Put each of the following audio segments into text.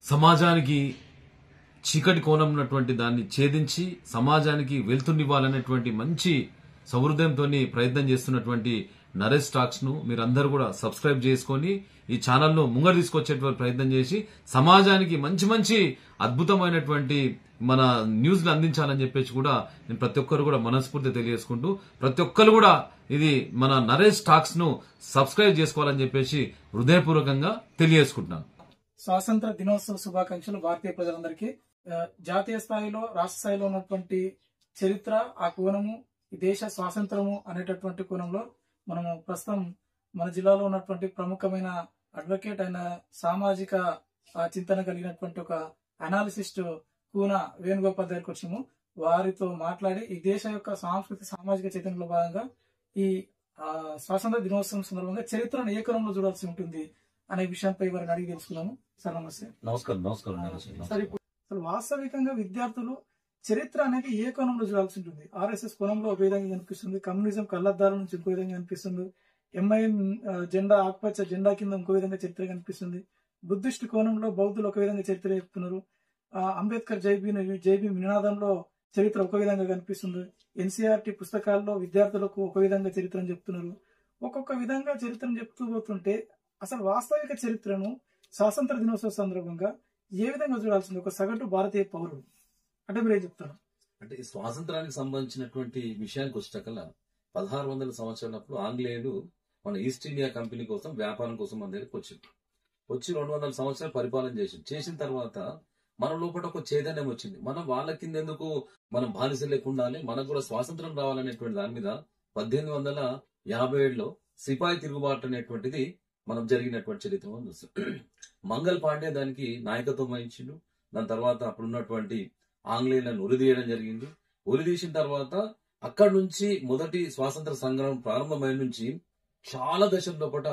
సమాజానికి చీకటి కోణం ఉన్నటువంటి దాన్ని ఛేదించి సమాజానికి వెళ్తునివ్వాలనేటువంటి మంచి సౌహృదయంతో ప్రయత్నం చేస్తున్నటువంటి నరేష్ టాక్స్ ను మీరందరూ కూడా సబ్స్క్రైబ్ చేసుకొని ఈ ఛానల్ ను ముంగడు తీసుకొచ్చేటువంటి ప్రయత్నం చేసి సమాజానికి మంచి మంచి అద్భుతమైనటువంటి మన న్యూస్ ని అందించాలని చెప్పేసి కూడా నేను ప్రతి ఒక్కరు కూడా మనస్ఫూర్తి తెలియజేసుకుంటూ ప్రతి ఒక్కరు కూడా ఇది మన నరేష్ టాక్స్ ను సబ్స్క్రైబ్ చేసుకోవాలని చెప్పేసి హృదయపూర్వకంగా తెలియజేసుకుంటున్నాను. స్వాతంత్ర దినోత్సవ శుభాకాంక్షలు భారతీయ ప్రజలందరికీ. జాతీయ స్థాయిలో రాష్ట్ర స్థాయిలో ఉన్నటువంటి చరిత్ర, ఆ కోణము, ఈ దేశ స్వాతంత్రము అనేటటువంటి కోణంలో మనము ప్రస్తుతం మన జిల్లాలో ఉన్నటువంటి ప్రముఖమైన అడ్వకేట్ అయిన సామాజిక చింతన కలిగినటువంటి ఒక అనాలిసిస్ట్ కూన వేణుగోపాల్ దగ్గరికి వచ్చాము. వారితో మాట్లాడి ఈ దేశ యొక్క సాంస్కృతిక సామాజిక చైతన్యంలో భాగంగా ఈ స్వాతంత్ర దినోత్సవం సందర్భంగా చరిత్రను ఏ కోణంలో చూడాల్సి ఉంటుంది అనే విషయంపై వారిని అడిగి తెలుసుకున్నాము. సార్ నమస్తే. నమస్కారం. సార్ ఇప్పుడు అసలు వాస్తవికంగా విద్యార్థులు చరిత్ర అనేది ఏ కోణంలో చూడాల్సి ఉంటుంది? ఆర్ఎస్ఎస్ కోణంలో ఒక విధంగా కనిపిస్తుంది, కమ్యూనిజం కళ్ళద్దాల నుంచి ఇంకో విధంగా కనిపిస్తుంది, ఎంఐఎం జెండా ఆకుపచ్చ జెండా కింద ఇంకో విధంగా చరిత్ర కనిపిస్తుంది, బుద్ధిస్ట్ కోణంలో బౌద్ధులు ఒక విధంగా చరిత్ర చెప్తున్నారు, అంబేద్కర్ జైబీ నినాదంలో చరిత్ర ఒక విధంగా కనిపిస్తుంది, ఎన్సీఆర్టీ పుస్తకాల్లో విద్యార్థులకు ఒక విధంగా చరిత్రను చెప్తున్నారు. ఒక్కొక్క విధంగా చరిత్రను చెప్తూ పోతుంటే అసలు వాస్తవిక చరిత్రను స్వాతంత్ర దినోత్సవ సందర్భంగా ఏ విధంగా చూడాల్సింది ఒక సగటు భారతీయ పౌరుడు అంటే మీరేం చెప్తారు? అంటే ఈ స్వాతంత్రానికి సంబంధించినటువంటి విషయానికి వచ్చేటకల్లా 1600 సంవత్సరాలప్పుడు ఆంగ్లేయులు మన ఈస్ట్ ఇండియా కంపెనీ కోసం వ్యాపారం కోసం మన దగ్గరికి వచ్చి 200 సంవత్సరాలు పరిపాలన చేసిన తర్వాత మన లోపల ఒక చైతన్యం వచ్చింది. మనం వాళ్ళ కింద ఎందుకు మనం బానిస లేకుండా మనకు కూడా స్వాతంత్రం రావాలనేటువంటి దాని మీద 1857లో సిపాయి తిరుగుబాటు అనేటువంటిది మనం జరిగినటువంటి చరిత్ర చూస్తాం. మంగల్ పాండే దానికి నాయకత్వం వహించిండు. దాని తర్వాత అప్పుడున్నటువంటి ఆంగ్లేయులను ఉరిదీయడం జరిగింది. ఉరిదీసిన తర్వాత అక్కడి నుంచి మొదటి స్వాతంత్ర సంగ్రామం ప్రారంభమైన నుంచి చాలా దశల లోపల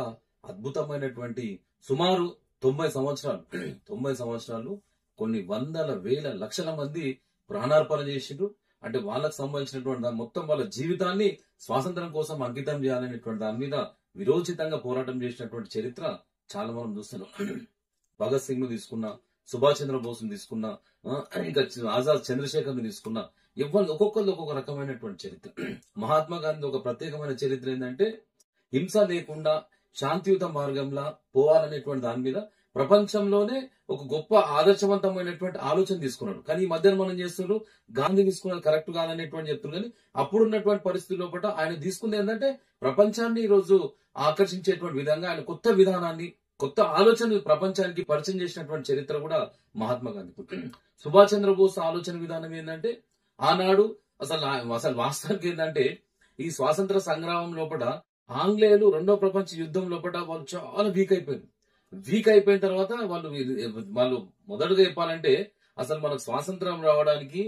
అద్భుతమైనటువంటి సుమారు 90 సంవత్సరాలు కొన్ని వందల వేల లక్షల మంది ప్రాణార్పణ చేసిండ్రు. అంటే వాళ్ళకు సంబంధించినటువంటి మొత్తం వాళ్ళ జీవితాన్ని స్వాతంత్రం కోసం అంకితం చేయాలనేటువంటి దాని మీద విరోచితంగా పోరాటం చేసినటువంటి చరిత్ర చాలా మనం చూస్తున్నాం. భగత్ సింగ్ ను తీసుకున్నా, సుభాష్ చంద్రబోస్ ను తీసుకున్నా, ఇంకా ఆజాద్ చంద్రశేఖర్ ను తీసుకున్నా, ఎవరు ఒక్కొక్కరు ఒక్కొక్క రకమైనటువంటి చరిత్ర. మహాత్మా గాంధీ ఒక ప్రత్యేకమైన చరిత్ర ఏంటంటే హింస లేకుండా శాంతియుత మార్గంలో పోవాలనేటువంటి దాని మీద ప్రపంచంలోనే ఒక గొప్ప ఆదర్శవంతమైనటువంటి ఆలోచన తీసుకున్నాడు. కానీ ఈ మధ్యన మనం చేస్తున్నారు గాంధీ తీసుకున్నది కరెక్ట్ కాదనేటువంటి చెప్తున్నారు. కానీ అప్పుడున్నటువంటి పరిస్థితి లోపల ఆయన తీసుకుంది ఏంటంటే ప్రపంచాన్ని ఈ రోజు ఆకర్షించేటువంటి విధంగా ఆయన కొత్త విధానాన్ని, కొత్త ఆలోచన ప్రపంచానికి పరిచయం చేసినటువంటి చరిత్ర కూడా మహాత్మా గాంధీ. సుభాష్ చంద్రబోస్ ఆలోచన విధానం ఏంటంటే ఆనాడు అసలు వాస్తవానికి ఏంటంటే ఈ స్వాతంత్ర సంగ్రామం లోపల ఆంగ్లేయులు రెండో ప్రపంచ యుద్ధం లోపల వాళ్ళు చాలా వీక్ అయిపోయిన తర్వాత వాళ్ళు మొదటగా చెప్పాలంటే అసలు మనకు స్వాతంత్రం రావడానికి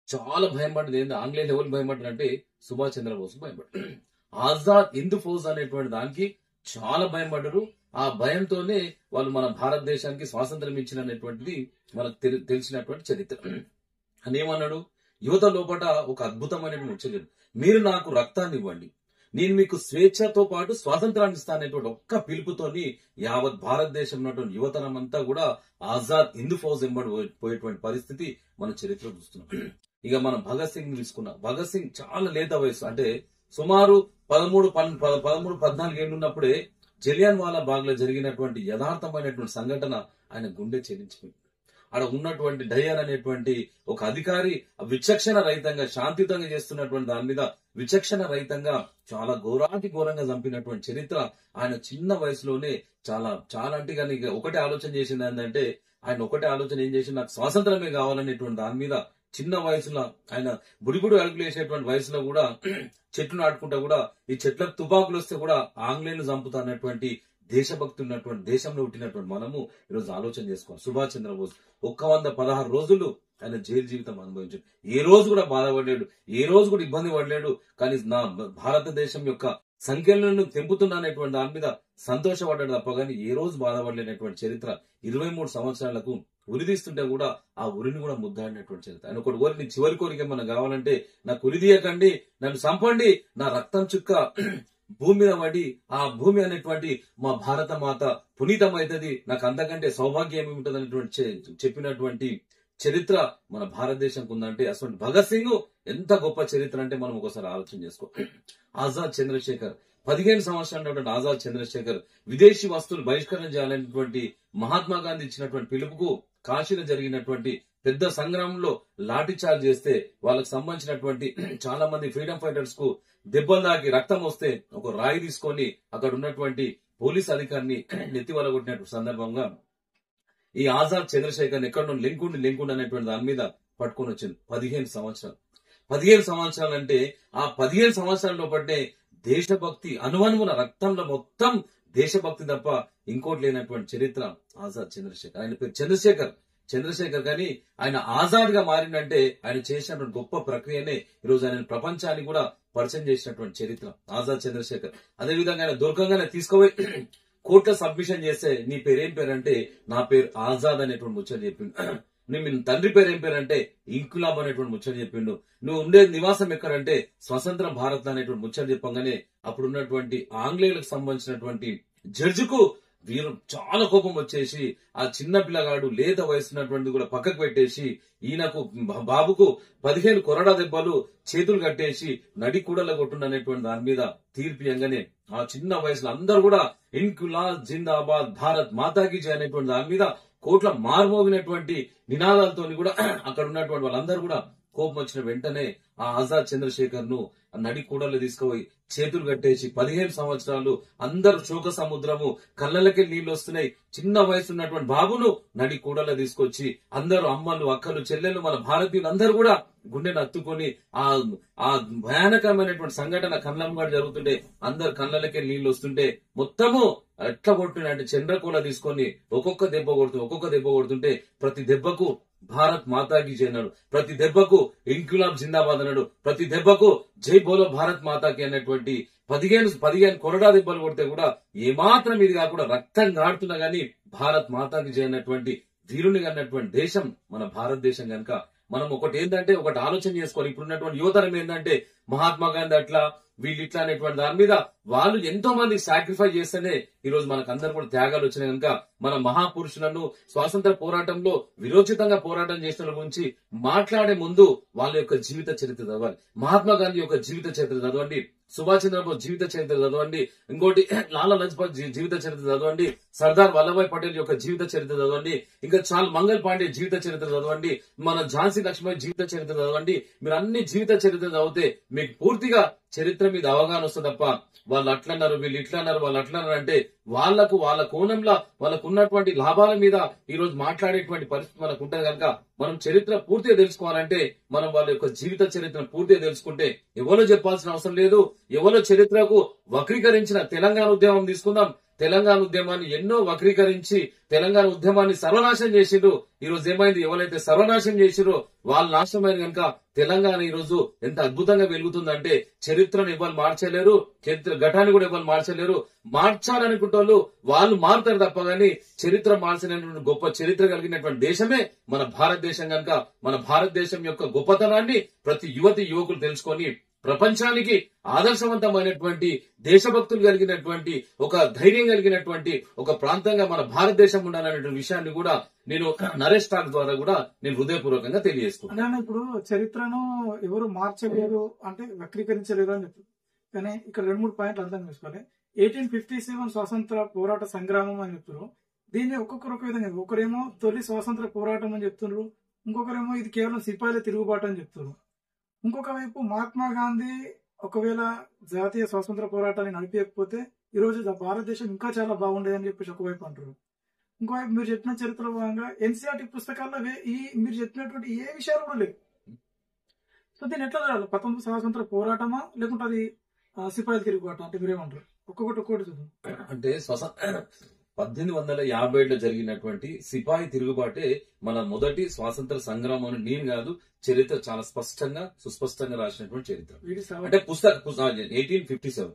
చాలా భయపడ్డది ఏంటి, ఆంగ్లేయులు ఎవరు భయపడ్డారు అంటే సుభాష్ చంద్రబోస్ భయపడ్డారు. ఆజాద్ హింద్ ఫౌజ్ అనేటువంటి దానికి చాలా భయపడ్డారు. ఆ భయంతోనే వాళ్ళు మన భారతదేశానికి స్వాతంత్రం ఇచ్చినటువంటిది మనకు తెలిసినటువంటి చరిత్ర. అని ఏమన్నాడు, యువత లోపల ఒక అద్భుతమైనటువంటి చర్యలు, మీరు నాకు రక్తాన్ని ఇవ్వండి, నేను మీకు స్వేచ్ఛతో పాటు స్వాతంత్రాన్ని ఇస్తాననేటువంటి ఒక్క పిలుపుతోని యావత్ భారతదేశంలో ఉన్నటువంటి యువతరం అంతా కూడా ఆజాద్ హింద్ ఫౌజ్ ఎంబడి పోయేటువంటి పరిస్థితి మన చరిత్ర చూస్తున్నాం. ఇక మనం భగత్ సింగ్ తీసుకున్నాం. భగత్ సింగ్ చాలా లేత వయసు, అంటే సుమారు 13-14 ఏళ్ళు ఉన్నప్పుడే జలియన్ వాలా బాగ్ లో జరిగినటువంటి యథార్థమైనటువంటి సంఘటన ఆయన గుండె చెల్లించిపోయింది. అక్కడ ఉన్నటువంటి డయర్ అనేటువంటి ఒక అధికారి విచక్షణ రహితంగా శాంతియుతంగా చేస్తున్నటువంటి దాని మీద విచక్షణ రహితంగా చాలా ఘోరంగా చంపినటువంటి చరిత్ర ఆయన చిన్న వయసులోనే చాలా అంటే కానీ ఒకటే ఆలోచన చేసింది ఏంటంటే ఆయన ఒకటే ఆలోచన ఏం చేసి నాకు స్వాతంత్రమే కావాలనేటువంటి దాని మీద చిన్న వయసులో ఆయన బుడిబుడి అడుగులు వేసేటువంటి వయసులో కూడా చెట్లు నాటుకుంటా కూడా ఈ చెట్లకు తుపాకులు వస్తే కూడా ఆంగ్లేయులు చంపుతా అన్నటువంటి దేశభక్తి ఉన్నటువంటి దేశంలో పుట్టినటువంటి మనము ఈరోజు ఆలోచన చేసుకోవాలి. సుభాష్ చంద్రబోస్ 116 రోజులు ఆయన జైలు జీవితం అనుభవించాడు. ఏ రోజు కూడా బాధపడలేడు, ఏ రోజు కూడా ఇబ్బంది పడలేడు. కానీ నా భారతదేశం యొక్క సంఖ్యలను తెంపుతున్నటువంటి దాని మీద సంతోషపడ్డాడు తప్ప కానీ ఏ రోజు బాధపడలేనటువంటి చరిత్ర. 23 సంవత్సరాలకు ఉరిదీస్తుంటే కూడా ఆ ఉరిని కూడా ముద్దాడినటువంటి చరిత్ర. ఆయన ఒకటి కోరి, నీ చివరి కోరిక ఏమన్నా కావాలంటే నాకు ఉరిదీయకండి, నన్ను చంపండి, నా రక్తం చుక్క భూమి మీద పడి ఆ భూమి అనేటువంటి మా భారత మాత పునీతమైతది, నాకు అంతకంటే సౌభాగ్యం ఏమి ఉంటుంది అనేటువంటి చెప్పినటువంటి చరిత్ర మన భారతదేశంకు ఉందంటే అసలు భగత్ సింగ్ ఎంత గొప్ప చరిత్ర అంటే మనం ఒకసారి ఆలోచన చేసుకో. ఆజాద్ చంద్రశేఖర్ 15 సంవత్సరాలు ఉన్నటువంటి ఆజాద్ చంద్రశేఖర్ విదేశీ వస్తువులు బహిష్కరణ చేయాలనేటువంటి మహాత్మా గాంధీ ఇచ్చినటువంటి పిలుపుకు కాశీలో జరిగినటువంటి పెద్ద సంగ్రామంలో లాఠీ చార్జ్ చేస్తే వాళ్ళకి సంబంధించినటువంటి చాలా మంది ఫ్రీడమ్ ఫైటర్స్ కు దెబ్బలు తాకి రక్తం వస్తే ఒక రాయి తీసుకొని అక్కడ ఉన్నటువంటి పోలీస్ అధికారిని నెత్తివల కొట్టినటువంటి సందర్భంగా ఈ ఆజాద్ చంద్రశేఖర్ ఎక్కడో లింకుండి అనేటువంటి దాని మీద పట్టుకొని వచ్చింది. 15 సంవత్సరాలు అంటే ఆ 15 సంవత్సరాల లోపటే దేశభక్తి అనువనువున రక్తంలో మొత్తం దేశభక్తి తప్ప ఇంకోటి లేనటువంటి చరిత్ర ఆజాద్ చంద్రశేఖర్. ఆయన పేరు చంద్రశేఖర్ కానీ ఆయన ఆజాద్ గా మారిందంటే ఆయన చేసినటువంటి గొప్ప ప్రక్రియనే ఈరోజు ఆయన ప్రపంచానికి కూడా పరిచయం చేసినటువంటి చరిత్ర ఆజాద్ చంద్రశేఖర్. అదేవిధంగా ఆయన దుర్గంగానే తీసుకుపోయి కోర్టులో సబ్మిషన్ చేస్తే నీ పేరేం పేరంటే నా పేరు ఆజాద్ అనేటువంటి ముచ్చట చెప్పిండు. మీ తండ్రి పేరు ఏం పేరంటే ఇంకులాబ్ అనేటువంటి ముచ్చట చెప్పిండు. నువ్వు ఉండే నివాసం ఎక్కడంటే స్వతంత్ర భారత్ అనేటువంటి ముచ్చట చెప్పగానే అప్పుడున్నటువంటి ఆంగ్లేయులకు సంబంధించినటువంటి జడ్జికు వీరు చాలా కోపం వచ్చేసి ఆ చిన్న పిల్లగాడు లేత వయసున్నటువంటి కూడా పక్కకు పెట్టేసి ఈయనకు బాబుకు 15 కొరడా దెబ్బలు చేతులు కట్టేసి నడి కూడల కొట్టుండనేటువంటి దాని మీద తీర్పియంగానే ఆ చిన్న వయసులో అందరూ కూడా ఇన్కులాబ్ జిందాబాద్ భారత్ మాతాకి జై అనేటువంటి దాని మీద కోట్ల మార్మోగినటువంటి నినాదాలతో కూడా అక్కడ ఉన్నటువంటి వాళ్ళందరూ కూడా కోపం వచ్చిన వెంటనే ఆ ఆజాద్ చంద్రశేఖర్ ను నడి కూడలు తీసుకుపోయి చేతులు కట్టేసి 15 సంవత్సరాలు అందరూ శోక సముద్రము కళ్ళలకి నీళ్లు వస్తున్నాయి. చిన్న వయసు ఉన్నటువంటి బాబును నడి కూడల తీసుకొచ్చి అందరూ అమ్మలు అక్కలు చెల్లెలు మన భారతీయులు అందరూ కూడా గుండెను అత్తుకొని ఆ భయానకమైనటువంటి సంఘటన కళ్ళంగా జరుగుతుంటే అందరు కళ్ళలకే నీళ్లు వస్తుంటే మొత్తము ఎట్లా కొట్టిన అంటే చంద్రకూల తీసుకొని ఒక్కొక్క దెబ్బ కొడుతుంటే ప్రతి దెబ్బకు భారత్ మాతాకి జై అన్నాడు, ప్రతి దెబ్బకు ఇంకులాబ్ జిందాబాద్ అన్నాడు, ప్రతి దెబ్బకు జై బోలో భారత్ మాతాకి అనేటువంటి 15 కొరడా దెబ్బలు కొడితే కూడా ఏమాత్రం ఇది కాకుండా రక్తం గాడుతున్నా గానీ భారత్ మాతాకి జై అన్నటువంటి వీరుని అన్నటువంటి దేశం మన భారతదేశం కనుక మనం ఒకటి ఆలోచన చేసుకోవాలి. ఇప్పుడున్నటువంటి యువతరం ఏంటంటే మహాత్మా గాంధీ అట్లా వీళ్ళు ఇట్లా అనేటువంటి దాని మీద వాళ్ళు ఎంతో మంది సాక్రిఫై చేస్తేనే ఈ రోజు మనకు అందరు కూడా త్యాగాలు వచ్చినాయి కనుక మన మహాపురుషులను స్వాతంత్ర పోరాటంలో విరోచితంగా పోరాటం చేసిన గురించి మాట్లాడే ముందు వాళ్ళ యొక్క జీవిత చరిత్ర చదవాలి. మహాత్మా గాంధీ యొక్క జీవిత చరిత్ర చదవండి, సుభాష్ చంద్రబోస్ జీవిత చరిత్ర చదవండి, ఇంకోటి లాలా లజపత్ జీవిత చరిత్ర చదవండి, సర్దార్ వల్లభాయ్ పటేల్ యొక్క జీవిత చరిత్ర చదవండి, ఇంకా చాలా మంగళ్ పాండే జీవిత చరిత్ర చదవండి, మన ఝాన్సీ లక్ష్మీబాయి జీవిత చరిత్ర చదవండి. మీరు అన్ని జీవిత చరిత్ర చదివితే మీకు పూర్తిగా చరిత్ర మీద అవగాహన వస్తుంది తప్ప వాళ్ళు అట్లన్నారు వీళ్ళు ఇట్లన్నారు వాళ్ళు అట్లన్నారు అంటే వాళ్ళ కోణంలో వాళ్ళకు ఉన్నటువంటి లాభాల మీద ఈ రోజు మాట్లాడేటువంటి పరిస్థితి మనకు ఉంటుంది కనుక మనం చరిత్ర పూర్తిగా తెలుసుకోవాలంటే మనం వాళ్ళ యొక్క జీవిత చరిత్రను పూర్తిగా తెలుసుకుంటే ఎవరో చెప్పాల్సిన అవసరం లేదు. ఎవరో చరిత్రకు వక్రీకరించిన తెలంగాణ ఉద్యమం తీసుకుందాం. తెలంగాణ ఉద్యమాన్ని ఎన్నో వక్రీకరించి తెలంగాణ ఉద్యమాన్ని సర్వనాశనం చేసిండ్రు. ఈ రోజు ఏమైంది? ఎవరైతే సర్వనాశనం చేసిరో వాళ్ళు నాశనమైన కనుక తెలంగాణ ఈ రోజు ఎంత అద్భుతంగా వెలుగుతుందంటే చరిత్రను ఎవరు మార్చలేరు, చరిత్ర ఘటాన్ని కూడా ఎవరు మార్చలేరు. మార్చాలనుకుంటోళ్ళు వాళ్ళు మారుతారు తప్ప గానీ చరిత్ర మార్చలేనటువంటి గొప్ప చరిత్ర కలిగినటువంటి దేశమే మన భారతదేశం కనుక మన భారతదేశం యొక్క గొప్పతనాన్ని ప్రతి యువకులు తెలుసుకొని ప్రపంచానికి ఆదర్శవంతమైనటువంటి దేశభక్తులు కలిగినటువంటి ఒక ధైర్యం కలిగినటువంటి ఒక ప్రాంతంగా మన భారతదేశం ఉండాలనేటువంటి విషయాన్ని కూడా నేను నరేష్ టాక్ ద్వారా కూడా నేను హృదయపూర్వకంగా తెలియజేస్తున్నాను. ఇప్పుడు చరిత్రను ఎవరు మార్చలేరు అంటే వక్రీకరించలేరు అని చెప్తారు. కానీ ఇక్కడ 2-3 పాయింట్లు అర్థం చేసుకోవాలి. 1857 స్వాతంత్ర పోరాట సంగ్రామం అని చెప్తారు. దీన్ని ఒక్కొక్కరు ఒక విధంగా, ఒకరేమో తొలి స్వాతంత్ర పోరాటం అని చెప్తున్నారు, ఇంకొకరేమో ఇది కేవలం సిపాయిల తిరుగుబాటు అని చెప్తారు. ఇంకొక వైపు మహాత్మా గాంధీ ఒకవేళ జాతీయ స్వాతంత్ర పోరాటాన్ని నడిపేయకపోతే ఈ రోజు భారతదేశం ఇంకా చాలా బాగుండేదని చెప్పేసి ఒకవైపు అంటారు. ఇంకోవైపు మీరు చెప్పిన చరిత్రలో భాగంగా ఎన్సీఆర్టీ పుస్తకాల్లో మీరు చెప్పినటువంటి ఏ విషయాలు కూడా లేవు. సో దీన్ని ఎట్లా చూడాలి? 19 స్వాతంత్ర పోరాటమా లేకుంటే అది సిపాయిల తిరుగుబాటు అంటే మీరేమంటారు? ఒక్కొక్కటి చూద్దాం. అంటే 1857లో జరిగినటువంటి సిపాయి తిరుగుబాటే మన మొదటి స్వాతంత్ర సంగ్రామం అని నేను కాదు, చరిత్ర చాలా సుస్పష్టంగా రాసినటువంటి చరిత్ర. అంటే 1857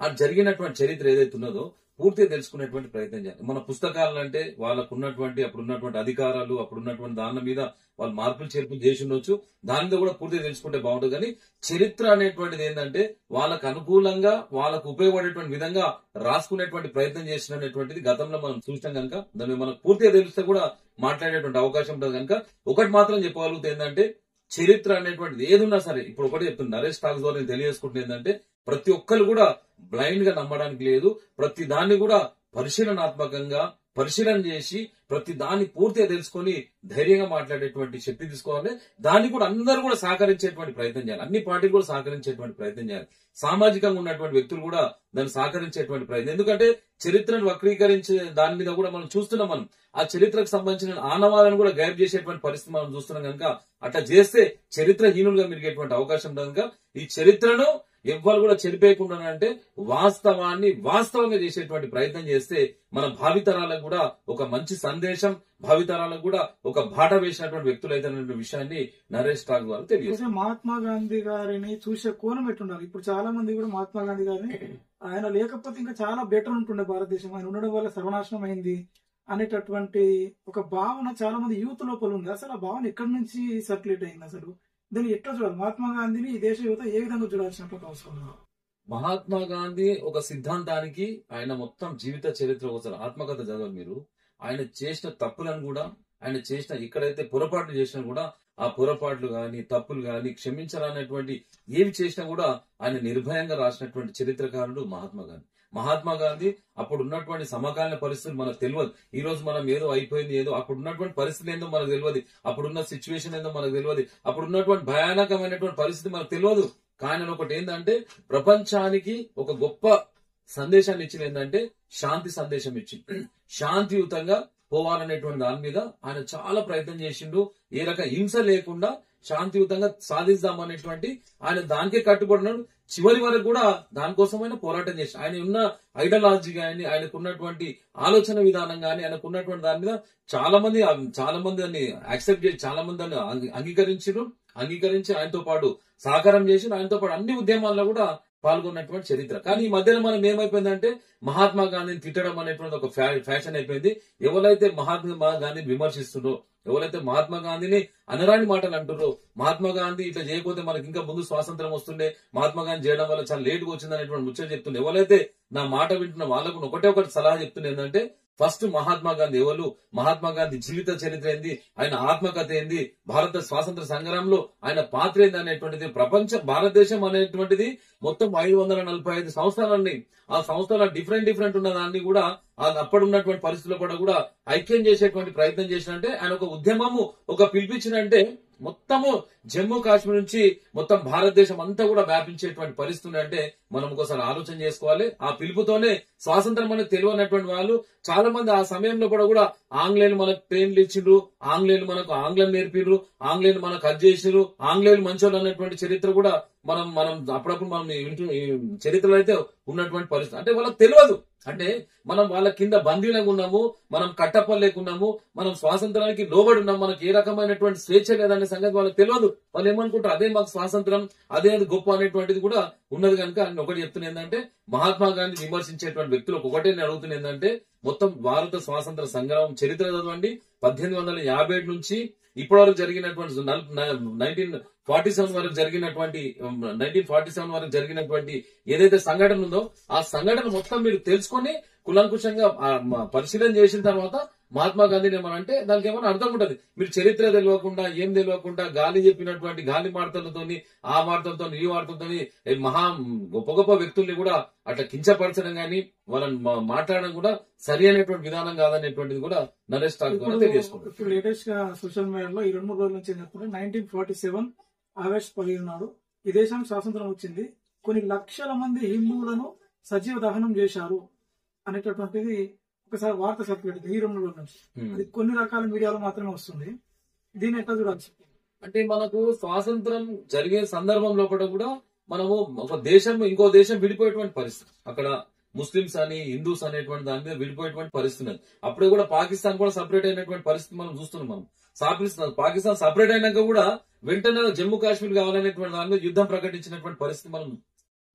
ఆ జరిగినటువంటి చరిత్ర ఏదైతే ఉన్నదో పూర్తిగా తెలుసుకునేటువంటి ప్రయత్నం చేయాలి. మన పుస్తకాలు అంటే వాళ్ళకు ఉన్నటువంటి అప్పుడున్నటువంటి అధికారాలు, అప్పుడున్నటువంటి దాని మీద వాళ్ళు మార్పులు చేర్పులు చేసి ఉండొచ్చు, దానితో కూడా పూర్తిగా తెలుసుకుంటే బాగుంటుంది. కానీ చరిత్ర అనేటువంటిది ఏంటంటే వాళ్ళకు అనుకూలంగా వాళ్ళకు ఉపయోగపడేటువంటి విధంగా రాసుకునేటువంటి ప్రయత్నం చేసినటువంటిది గతంలో మనం చూసినాం కనుక దాన్ని మనకు పూర్తిగా తెలిస్తే కూడా మాట్లాడేటువంటి అవకాశం ఉంటుంది. కనుక ఒకటి మాత్రం చెప్పగలుగుతుంది ఏంటంటే చరిత్ర అనేటువంటిది ఏదున్నా సరే, ఇప్పుడు ఒకటి చెప్తుంది నరేష్ టాక్స్ ద్వారా నేను తెలియజేసుకుంటుంది ఏంటంటే ప్రతి ఒక్కరు కూడా బ్లైండ్ గా నమ్మడానికి లేదు. ప్రతి దాన్ని కూడా పరిశీలనాత్మకంగా పరిశీలన చేసి ప్రతి దాన్ని పూర్తిగా తెలుసుకొని ధైర్యంగా మాట్లాడేటువంటి శక్తి తీసుకోవాలి. దాన్ని కూడా అందరూ కూడా సహకరించేటువంటి ప్రయత్నం చేయాలి. అన్ని పార్టీలు కూడా సహకరించేటువంటి ప్రయత్నం చేయాలి. సామాజికంగా ఉన్నటువంటి వ్యక్తులు కూడా దాన్ని సహకరించేటువంటి ప్రయత్నం. ఎందుకంటే చరిత్రను వక్రీకరించే దాని మీద కూడా మనం చూస్తున్నాం. మనం ఆ చరిత్రకు సంబంధించిన ఆనవాలను కూడా గైడ్ చేసేటువంటి పరిస్థితి మనం చూస్తున్నాం కనుక అట్లా చేస్తే చరిత్రహీనులుగా మిరిగేటువంటి అవకాశం ఉంది. కనుక ఈ చరిత్రను ఎవ్వరు కూడా చెరిపేయకుండా అంటే వాస్తవాన్ని వాస్తవంగా చేసేటువంటి ప్రయత్నం చేస్తే మన భావితరాలకు కూడా ఒక మంచి సందేశం, భావితరాలకు కూడా ఒక బాట వేసినటువంటి వ్యక్తులు అయితే విషయాన్ని నరేష్ టాక్ ద్వారా తెలియజేస్తారు. మహాత్మా గాంధీ గారిని చూసే కోణం ఎట్టుండాలి? ఇప్పుడు చాలా మంది కూడా మహాత్మా గాంధీ గారిని ఆయన లేకపోతే ఇంకా చాలా బెటర్ ఉంటుండే భారతదేశం, ఆయన ఉండడం వల్ల సర్వనాశనం అయింది అనేటటువంటి ఒక భావన చాలా మంది యూత్ లోపల ఉంది. అసలు ఆ భావన ఎక్కడి నుంచి సర్క్యులేట్ అయింది? అసలు దీన్ని ఎట్లా చూడాలి? మహాత్మా గాంధీని ఈ దేశ యువత ఏ విధంగా చూడాల్సినటువంటి అవసరం ఉంది? మహాత్మా గాంధీ ఒక సిద్ధాంతానికి ఆయన మొత్తం జీవిత చరిత్ర ఒకసారి ఆత్మకథ చదవాలి మీరు. ఆయన చేసిన తప్పులను కూడా, ఆయన చేసిన ఎక్కడైతే పొరపాట్లు చేసినా కూడా ఆ పొరపాట్లు గాని తప్పులు గాని క్షమించాలనేటువంటి ఏవి చేసినా కూడా ఆయన నిర్భయంగా రాసినటువంటి చరిత్రకారుడు మహాత్మా గాంధీ. మహాత్మా గాంధీ అప్పుడు ఉన్నటువంటి సమకాలీన పరిస్థితులు మనకు తెలియదు. ఈ రోజు మనం ఏదో అయిపోయింది, ఏదో అప్పుడు ఉన్నటువంటి పరిస్థితి ఏందో మనకు తెలియదు, అప్పుడున్న సిచ్యువేషన్ ఏందో మనకు తెలియదు, అప్పుడు ఉన్నటువంటి భయానకమైనటువంటి పరిస్థితి మనకు తెలియదు. కానీ ఒకటి ఏంటంటే ప్రపంచానికి ఒక గొప్ప సందేశాన్ని ఇచ్చింది ఏంటంటే శాంతి సందేశం ఇచ్చింది. శాంతియుతంగా పోవాలనేటువంటి దాని మీద ఆయన చాలా ప్రయత్నం చేసిండు. ఏ రకం హింస లేకుండా శాంతియుతంగా సాధిద్దామనేటువంటి ఆయన దానికే కట్టుబడినాడు. చివరి వరకు కూడా దానికోసమైన పోరాటం చేసి ఆయన ఉన్న ఐడియాలజీ గాని, ఆయనకు ఉన్నటువంటి ఆలోచన విధానం గాని, ఆయనకు ఉన్నటువంటి దాని మీద చాలా మంది దాన్ని యాక్సెప్ట్ చేసి చాలా మంది దాన్ని అంగీకరించి ఆయనతో పాటు సహకారం చేసి ఆయనతో పాటు అన్ని ఉద్యమాల్లో కూడా పాల్గొన్నటువంటి చరిత్ర. కానీ ఈ మధ్యలో మనం ఏమైపోయిందంటే మహాత్మా గాంధీని తిట్టడం అనేటువంటి ఒక ఫ్యాషన్ అయిపోయింది. ఎవరైతే మహాత్మా గాంధీని విమర్శిస్తుండ్రో, ఎవరైతే మహాత్మా గాంధీని అనరాని మాటలు అంటుర్రో, మహాత్మా గాంధీ ఇట్లా చేయకపోతే మనకి ఇంకా ముందు స్వాతంత్రం వస్తుండే, మహాత్మా గాంధీ చేయడం వల్ల చాలా లేటుగా వచ్చింది అనేటువంటి ముచ్చట చెప్తుండే. ఎవరైతే నా మాట వింటున్న వాళ్ళకు ఒకటి సలహా చెప్తుండే ఏంటంటే ఫస్ట్ మహాత్మా గాంధీ ఎవరు, మహాత్మా గాంధీ జీవిత చరిత్ర ఏంది, ఆయన ఆత్మకథ ఏంది, భారత స్వాతంత్ర సంగ్రామంలో ఆయన పాత్ర ఏంది అనేటువంటిది, భారతదేశం అనేటువంటిది మొత్తం 545 సంవత్సరాలని, ఆ సంవత్సరాల డిఫరెంట్ ఉన్న దాన్ని కూడా అప్పుడు ఉన్నటువంటి పరిస్థితుల్లో కూడా ఐక్యం చేసేటువంటి ప్రయత్నం చేసినంటే ఆయన ఒక ఉద్యమము ఒక పిలిపించినంటే మొత్తము జమ్మూ కాశ్మీర్ నుంచి మొత్తం భారతదేశం అంతా కూడా వ్యాపించేటువంటి పరిస్థితి అంటే మనం ఒకసారి ఆలోచన చేసుకోవాలి. ఆ పిలుపుతోనే స్వాతంత్రం అనేది తెలియనటువంటి వాళ్ళు చాలా మంది ఆ సమయంలో కూడా ఆంగ్లేయులు మనకు ట్రైన్లు ఇచ్చిండ్రు, ఆంగ్లేయులు మనకు ఆంగ్లం నేర్పిండ్రు, ఆంగ్లేయులు మనకు అది చేసిరు, ఆంగ్లేయులు మంచోళ్ళు అన్నటువంటి చరిత్ర కూడా మనం అప్పుడప్పుడు మనం చరిత్రలో అయితే ఉన్నటువంటి పరిస్థితి అంటే వాళ్ళకి తెలియదు. అంటే మనం వాళ్ళ కింద బందీలుగా ఉన్నాము, మనం కట్టపల్లేకున్నాము, మనం స్వాతంత్రానికి లోబడి ఉన్నాం, మనకి ఏ రకమైనటువంటి స్వేచ్ఛ లేదనే సంగతి వాళ్ళకి తెలియదు. వాళ్ళు ఏమనుకుంటారు అదే మాకు స్వాతంత్రం, అదే గొప్ప అనేటువంటిది కూడా ఉన్నది. కనుక ఆయన ఒకటి చెప్తున్నా ఏంటంటే మహాత్మా గాంధీ విమర్శించేటువంటి వ్యక్తులకు ఒకటే నేను అడుగుతున్నా ఏంటంటే మొత్తం భారత స్వాతంత్ర సంగ్రామం చరిత్ర చదవండి. 1857 నుంచి ఇప్పటి వరకు జరిగినటువంటి 1947 వరకు జరిగినటువంటి ఏదైతే సంఘటన ఉందో ఆ సంఘటన మొత్తం మీరు తెలుసుకొని కులంకుశంగా పరిశీలన చేసిన తర్వాత మహాత్మా గాంధీని ఏమనంటే దానికి ఏమైనా అర్థం ఉంటది. మీరు చరిత్ర తెలియకుండా ఏం తెలియకుండా గాలి చెప్పినటువంటి గాలి వార్తలతోని ఆ వార్తలతో ఈ వార్తలతోని మహా గొప్ప వ్యక్తుల్ని కూడా అట్లా కించపరచడం గానీ వాళ్ళని మాట్లాడడం కూడా సరి అనేటువంటి విధానం కాదనేటువంటిది కూడా నరేష్ టాక్ ద్వారా తెలియజేసుకుంటారు. ఇప్పుడు లేటెస్ట్ గా సోషల్ మీడియాలో ఈ 2-3 రోజుల నుంచి 1947 ఆగస్టు 15 నాడు ఈ దేశానికి స్వాతంత్రం వచ్చింది. కొన్ని లక్షల మంది హిందువులను సజీవ దహనం చేశారు అనేటటువంటిది ఒకసారి వార్త సర్క్యులేట్ ఈ 2 రోజుల నుంచి. అది కొన్ని రకాల మీడియాలో మాత్రమే వస్తుంది. దీన్ని ఎట్లా చూడాల్సి? అంటే మనకు స్వాతంత్రం జరిగే సందర్భంలో కూడా మనము ఒక దేశం ఇంకో దేశం విడిపోయేటువంటి పరిస్థితి, అక్కడ ముస్లింస్ అని హిందూస్ అనేటువంటి దాని మీద విడిపోయేటువంటి పరిస్థితి. అప్పుడే కూడా పాకిస్తాన్ కూడా సపరేట్ అయినటువంటి పరిస్థితి మనం చూస్తున్నాం. మనం పాకిస్తాన్ సపరేట్ అయినాక కూడా వెంటనే జమ్మూ కాశ్మీర్ కావాలనేటువంటి దాని మీద యుద్ధం ప్రకటించినటువంటి పరిస్థితి మనం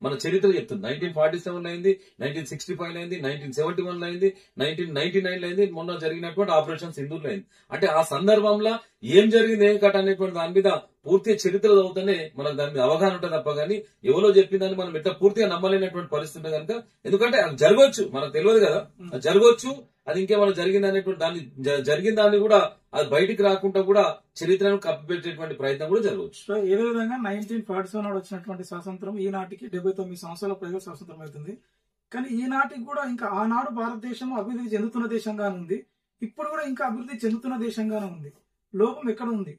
మన చరిత్ర చెప్తుంది. 1947 అయింది, 1965 అయింది, 1971 అయింది, 1999 అయింది, మొన్న జరిగినటువంటి ఆపరేషన్ సింధూర్ అయింది. అంటే ఆ సందర్భంలో ఏం జరిగింది ఏం కట అనేటువంటి దాని మీద పూర్తి చరిత్ర చదువుతూనే మనకు దాని మీద అవగాహన ఉంటుంది తప్ప కానీ ఎవరో చెప్పిందని మనం ఎట్లా పూర్తిగా నమ్మలేనటువంటి పరిస్థితి కనుక, ఎందుకంటే అది జరగవచ్చు, మనకు తెలియదు కదా, అది జరగవచ్చు, అది ఇంకేమైనా జరిగింది అనేటువంటి దాన్ని జరిగిన దాన్ని కూడా అది బయటికి రాకుండా కూడా చరిత్రను కప్పిపెట్టేటువంటి ప్రయత్నం కూడా జరగవచ్చు. సో ఏదో విధంగా 1947 నాడు వచ్చినటువంటి స్వాతంత్రం ఈనాటికి 79 సంవత్సరాల పైగా స్వాతంత్రం అవుతుంది. కానీ ఈనాటికి కూడా ఇంకా ఆనాడు భారతదేశం అభివృద్ధి చెందుతున్న దేశంగానే ఉంది, ఇప్పుడు కూడా ఇంకా అభివృద్ధి చెందుతున్న దేశంగానే ఉంది. లోపం ఎక్కడ ఉంది?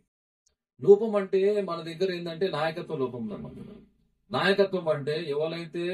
లోపం అంటే మన దగ్గర ఏంటంటే నాయకత్వ లోపం ఉందన్నమాట. నాయకత్వం అంటే ఎవరైతే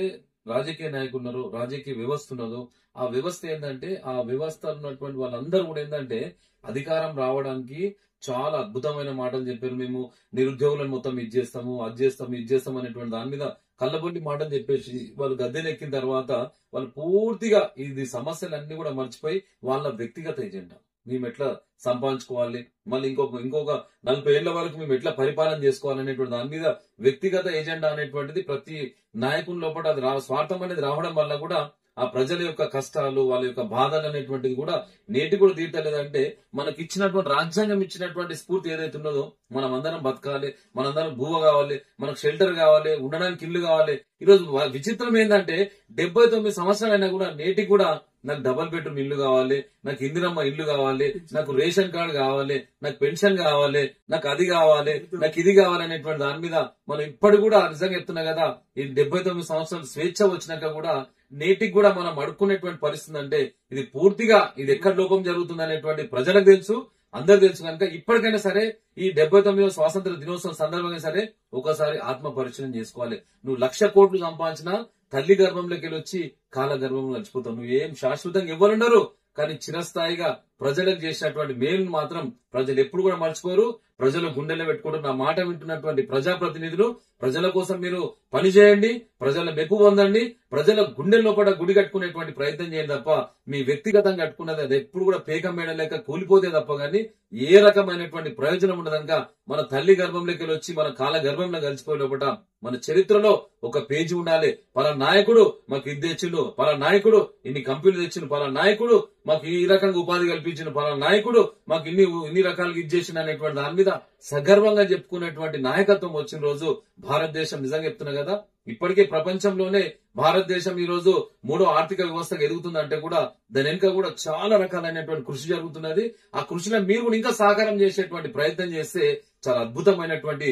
రాజకీయ నాయకులు ఉన్నారో, రాజకీయ వ్యవస్థ ఉన్నదో, ఆ వ్యవస్థ ఏంటంటే ఆ వ్యవస్థ ఉన్నటువంటి వాళ్ళందరూ కూడా ఏంటంటే అధికారం రావడానికి చాలా అద్భుతమైన మాటలు చెప్పారు. మేము నిరుద్యోగులను మొత్తం ఇది చేస్తాము, అది చేస్తాము, ఇది చేస్తాం అనేటువంటి దాని మీద కళ్ళబొల్లి మాటలు చెప్పేసి వాళ్ళు గద్దెనెక్కిన తర్వాత వాళ్ళు పూర్తిగా ఇది సమస్యలన్నీ కూడా మర్చిపోయి వాళ్ళ వ్యక్తిగత ఎజెండా, మేము ఎట్లా సంపాదించుకోవాలి, మళ్ళీ ఇంకొక 40 ఏళ్ల వరకు మేము ఎట్లా పరిపాలన చేసుకోవాలనేటువంటి దాని మీద వ్యక్తిగత ఎజెండా అనేటువంటిది ప్రతి నాయకుని లోపల అది స్వార్థం అనేది రావడం వల్ల కూడా ఆ ప్రజల యొక్క కష్టాలు, వాళ్ళ యొక్క బాధలు అనేటువంటిది కూడా నేటి కూడా తీర్తలేదంటే మనకి ఇచ్చినటువంటి రాజ్యాంగం ఇచ్చినటువంటి స్ఫూర్తి ఏదైతే ఉన్నదో, మనం అందరం బతకాలి, మనందరం భూవ కావాలి, మనకు షెల్టర్ కావాలి, ఉండడానికి ఇల్లు కావాలి. ఈరోజు విచిత్రం ఏంటంటే 79 సంవత్సరాలైనా కూడా నేటికి కూడా నాకు డబుల్ బెడ్రూమ్ ఇల్లు కావాలి, నాకు ఇందిరమ్మ ఇల్లు కావాలి, నాకు రేషన్ కార్డు కావాలి, నాకు పెన్షన్ కావాలి, నాకు అది కావాలి, నాకు ఇది కావాలి అనేటువంటి దాని మీద మనం ఇప్పటి కూడా నిజంగా చెప్తున్నా కదా, ఈ 79 సంవత్సరాలు స్వేచ్ఛ వచ్చినాక కూడా నేటికి కూడా మనం అడుక్కునేటువంటి పరిస్థితి అంటే ఇది పూర్తిగా ఇది ఎక్కడ లోపం జరుగుతుంది అనేటువంటి ప్రజలకు తెలుసు, అందరు తెలుసు. కనుక ఇప్పటికైనా సరే ఈ 79వ స్వాతంత్ర దినోత్సవం సందర్భంగా సరే ఒకసారి ఆత్మ పరిశీలన చేసుకోవాలి. నువ్వు 1,00,000 కోట్లు సంపాదించినా తల్లి గర్భంలోకి వచ్చి కాల గర్భంలో నడిచిపోతావు. నువ్వు ఏం శాశ్వతంగా ఇవ్వనుండరు, కానీ చిరస్థాయిగా ప్రజలకు చేసినటువంటి మేలును మాత్రం ప్రజలు ఎప్పుడు కూడా మర్చిపోరు, ప్రజల గుండెల్లో పెట్టుకోరు. నా మాట వింటున్నటువంటి ప్రజాప్రతినిధులు ప్రజల కోసం మీరు పని చేయండి, ప్రజల మెప్పు పొందండి, ప్రజల గుండెల్లో కూడా గుడి కట్టుకునేటువంటి ప్రయత్నం చేయండి తప్ప మీ వ్యక్తిగతంగా కట్టుకున్నది అది ఎప్పుడు కూడా పేకం మేడ లేక కూలిపోతే తప్ప గానీ ఏ రకమైనటువంటి ప్రయోజనం ఉండదనక మన తల్లి గర్భంలోకి వచ్చి మన కాల గర్భంలో కలిసిపోయే లోపల మన చరిత్రలో ఒక పేజీ ఉండాలి. పలా నాయకుడు మాకు ఇది తెచ్చిండు, పలా నాయకుడు ఇన్ని కంపెనీలు తెచ్చిండు, పలా నాయకుడు మాకు ఈ రకంగా ఉపాధి కల్పించిన, పలా నాయకుడు మాకు ఇన్ని రకాలుగా ఇది చేసిన అనేటువంటి దాని మీద సగర్వంగా చెప్పుకునేటువంటి నాయకత్వం వచ్చిన రోజు భారతదేశం నిజంగా చెప్తున్నా కదా, ఇప్పటికే ప్రపంచంలోనే భారతదేశం ఈ రోజు 3వ ఆర్థిక వ్యవస్థగా ఎదుగుతుందంటే కూడా దాని వెనుక కూడా చాలా రకాలైనటువంటి కృషి జరుగుతున్నది. ఆ కృషిలో మీరు కూడా ఇంకా సహకారం చేసేటువంటి ప్రయత్నం చేస్తే చాలా అద్భుతమైనటువంటి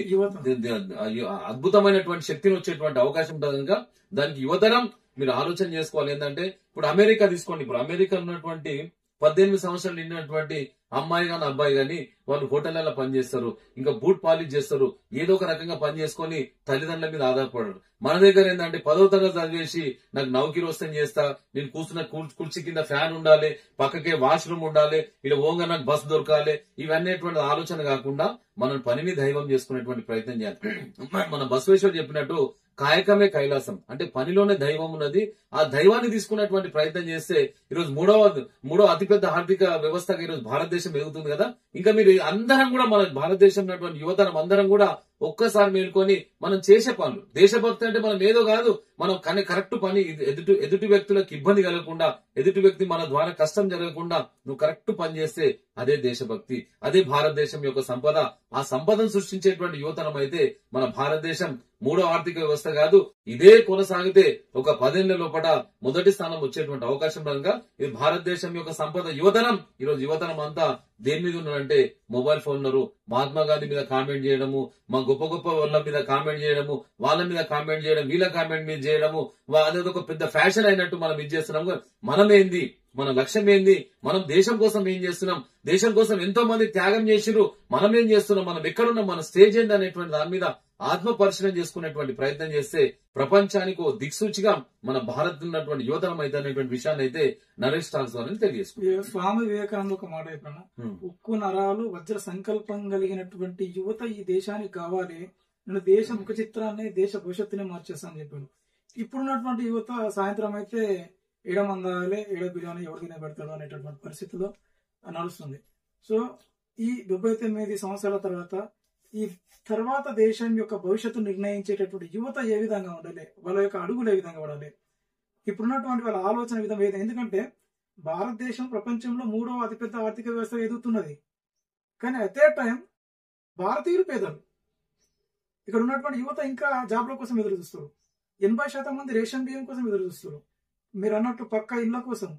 శక్తిని వచ్చేటువంటి అవకాశం ఉంటుంది. కనుక దానికి యువతరం మీరు ఆలోచన చేసుకోవాలి. ఏంటంటే ఇప్పుడు అమెరికా తీసుకోండి, ఇప్పుడు అమెరికా ఉన్నటువంటి 18 సంవత్సరాలు నిండినటువంటి అమ్మాయి గాని అబ్బాయి గాని వాళ్ళు హోటళ్లలో పనిచేస్తారు, ఇంకా బూట్ పాలిష్ చేస్తారు, ఏదో ఒక రకంగా పని చేసుకొని తల్లిదండ్రుల మీద ఆధారపడరు. మన దగ్గర ఏంటంటే 10వ తరగతి చదివేసి నాకు నౌకరీ వస్తే చేస్తా, నేను కూర్చున్న కుర్చీ కింద ఫ్యాన్ ఉండాలి, పక్కకే వాష్రూమ్ ఉండాలి, ఇలా ఓంగా నాకు బస్ దొరకాలి, ఇవన్నీ ఆలోచన కాకుండా మనం పనిని దైవం చేసుకునేటువంటి ప్రయత్నం చేయాలి. మన బసవేశ్వర్ చెప్పినట్టు కాయకమే కైలాసం, అంటే పనిలోనే దైవం ఉన్నది. ఆ దైవాన్ని తీసుకునేటువంటి ప్రయత్నం చేస్తే ఈరోజు మూడో అతిపెద్ద ఆర్థిక వ్యవస్థగా ఈరోజు భారతదేశం ఎదుగుతుంది కదా. ఇంకా మీరు అందరం కూడా మన భారతదేశం ఉన్నటువంటి యువతరం అందరం కూడా ఒక్కసారి మేల్కొని మనం చేసే పనులు, దేశభక్తి అంటే మనం ఏదో కాదు, మనం కరెక్ట్ పని ఎదుటి వ్యక్తులకు ఇబ్బంది కలగకుండా, ఎదుటి వ్యక్తి మన ద్వారా కష్టం జరగకుండా నువ్వు కరెక్ట్ పని చేస్తే అదే దేశభక్తి, అదే భారతదేశం యొక్క సంపద. ఆ సంపదను సృష్టించేటువంటి యువతరం అయితే మన భారతదేశం 3వ ఆర్థిక వ్యవస్థ కాదు, ఇదే కొనసాగితే ఒక 10 ఏళ్ల లోపల మొదటి స్థానం వచ్చేటువంటి అవకాశం కనుక ఇది భారతదేశం యొక్క సంపద యువతరం. ఈరోజు యువతరం అంతా దేని మీద ఉన్నారంటే మొబైల్ ఫోన్ ఉన్నారు, మహాత్మా గాంధీ మీద కామెంట్ చేయడము, మా గొప్ప వాళ్ళ మీద కామెంట్ చేయడము, వాళ్ళ మీద కామెంట్ చేయడం, వీళ్ళ కామెంట్ మీద చేయడము, అదేదో ఒక పెద్ద ఫ్యాషన్ అయినట్టు మనం ఇది చేస్తున్నాము. మనం ఏంది, మన లక్ష్యం ఏంది, మనం దేశం కోసం ఏం చేస్తున్నాం, దేశం కోసం ఎంతో మంది త్యాగం చేసిరు, మనం ఏం చేస్తున్నాం, మనం ఎక్కడున్నాం, మన స్టేజ్ ఏంది అనేటువంటి దాని మీద ఆత్మ పరిశీలన చేసుకునేటువంటి ప్రయత్నం చేస్తే ప్రపంచానికి ఓ దిక్సూచిగా మన భారత్ ఉన్నటువంటి యువతరం అయితే అనేటువంటి విషయాన్ని అయితే నరేష్ టాక్స్ ద్వారా తెలియజేసుకుంటాం. స్వామి వివేకానంద ఒక మాట చెప్పిన, ఉక్కు నరాలు వజ్ర సంకల్పం కలిగినటువంటి యువత ఈ దేశానికి కావాలి, నేను దేశ ముఖ చిత్రాన్ని దేశ భవిష్యత్తుని మార్చేస్తానని చెప్పాడు. ఇప్పుడున్నటువంటి యువత సాయంత్రం అయితే ఏడమందాలే ఏడ బిర్యానీ ఎవరు తినబెడతాడు అనేటటువంటి పరిస్థితిలో నడుస్తుంది. సో ఈ 79 సంవత్సరాల తర్వాత ఈ తర్వాత దేశం యొక్క భవిష్యత్తు నిర్ణయించేటటువంటి యువత ఏ విధంగా ఉండాలి, వాళ్ళ యొక్క అడుగులు ఏ విధంగా పడాలి, ఇప్పుడున్నటువంటి వాళ్ళ ఆలోచన విధం ఏది. ఎందుకంటే భారతదేశం ప్రపంచంలో 3వ అతిపెద్ద ఆర్థిక వ్యవస్థ ఎదుగుతున్నది. కానీ అట్ ఏ టైం భారతీయులు పేదలు. ఇక్కడ ఉన్నటువంటి యువత ఇంకా జాబ్ల కోసం ఎదురు చూస్తారు. 80% మంది రేషన్ బియ్యం కోసం ఎదురు చూస్తారు. మీరు అన్నట్టు పక్క ఇళ్ల కోసం,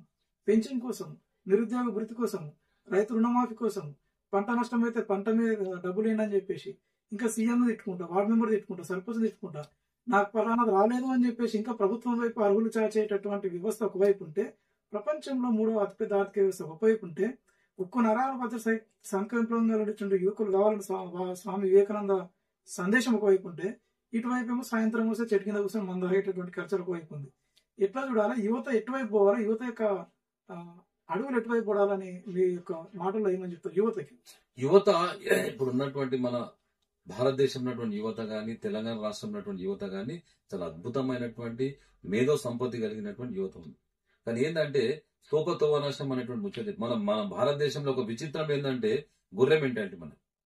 పెన్షన్ కోసం, నిరుద్యోగ వృత్తి కోసం, రైతు రుణమాఫీ కోసం, పంట నష్టం అయితే పంట మీద డబ్బులు ఏంటని చెప్పేసి ఇంకా సీఎం తిట్టుకుంటా, వార్డు మెంబర్ తిట్టుకుంటా, సర్పంచ్ తిట్టుకుంటా, నాకు పలానాది రాలేదు అని చెప్పేసి ఇంకా ప్రభుత్వం వైపు అరుగులు చాచేటటువంటి వ్యవస్థ ఒకవైపు ఉంటే, ప్రపంచంలో 3వ అతిపెద్ద ఆర్థిక వ్యవస్థ ఒకవైపు ఉంటే, ఉక్కు నరాల మధ్య సంకల్పంగా నడిచిన యువకులు కావాలని స్వామి వివేకానంద సందేశం ఒకవైపు ఉంటే, ఇటువైపు ఏమో సాయంత్రం వస్తే చెట్టు కింద కూర్చొని మందు తాగేటటువంటి కల్చర్ ఒకవైపు ఉంది. ఎట్లా చూడాలి, యువత ఎటువైపు పోవాలి, యువత యొక్క అడుగులు ఎటువైపు పడాలని మీ యొక్క మాటల్లో ఏమని చెప్తారు యువతకి? యువత ఇప్పుడు ఉన్నటువంటి మన భారతదేశం ఉన్నటువంటి యువత గాని, తెలంగాణ రాష్ట్రం ఉన్నటువంటి యువత గాని చాలా అద్భుతమైనటువంటి మేధో సంపత్తి కలిగినటువంటి యువత ఉంది. కానీ ఏంటంటే స్తోపతోవనాశం అనేటువంటి ముచ్చట. మన భారతదేశంలో ఒక విచిత్రం ఏంటంటే గొర్రె మెంటాలిటీ.